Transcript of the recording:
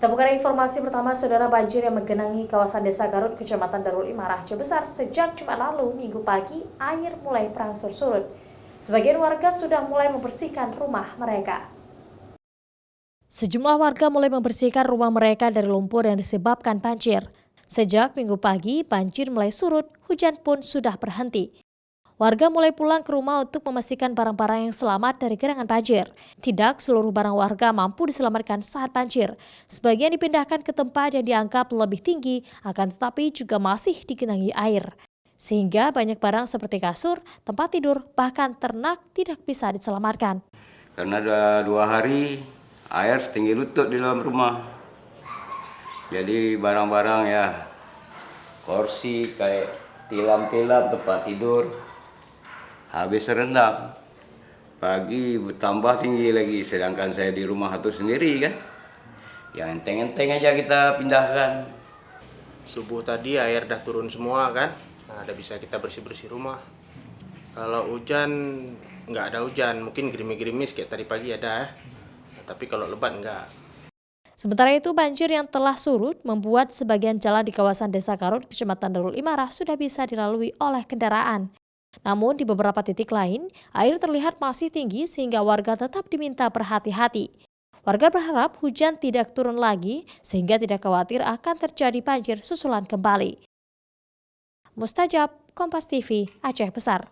Kita buka informasi pertama, saudara. Banjir yang menggenangi kawasan Desa Garut, Kecamatan Darul Imara, Aceh Besar sejak Jumat lalu, Minggu pagi, air mulai berangsur surut. Sebagian warga sudah mulai membersihkan rumah mereka. Sejumlah warga mulai membersihkan rumah mereka dari lumpur yang disebabkan banjir. Sejak Minggu pagi, banjir mulai surut, hujan pun sudah berhenti. Warga mulai pulang ke rumah untuk memastikan barang-barang yang selamat dari genangan banjir. Tidak seluruh barang warga mampu diselamatkan saat banjir. Sebagian dipindahkan ke tempat yang dianggap lebih tinggi, akan tetapi juga masih digenangi air. Sehingga banyak barang seperti kasur, tempat tidur, bahkan ternak tidak bisa diselamatkan. Karena ada 2 hari air setinggi lutut di dalam rumah. Jadi barang-barang ya, kursi kayak tilam-tilam tempat tidur habis rendam. Pagi bertambah tinggi lagi, sedangkan saya di rumah itu sendiri kan. Yang enteng-enteng aja kita pindahkan. Subuh tadi air dah turun semua kan, nah, udah bisa kita bersih-bersih rumah. Kalau hujan nggak ada hujan, mungkin gerimis-gerimis kayak tadi pagi ada, tapi kalau lebat enggak. Sementara itu, banjir yang telah surut membuat sebagian jalan di kawasan Desa Garut, Kecamatan Darul Imara sudah bisa dilalui oleh kendaraan. Namun di beberapa titik lain, air terlihat masih tinggi sehingga warga tetap diminta berhati-hati. Warga berharap hujan tidak turun lagi sehingga tidak khawatir akan terjadi banjir susulan kembali. Mustajab, Kompas TV, Aceh Besar.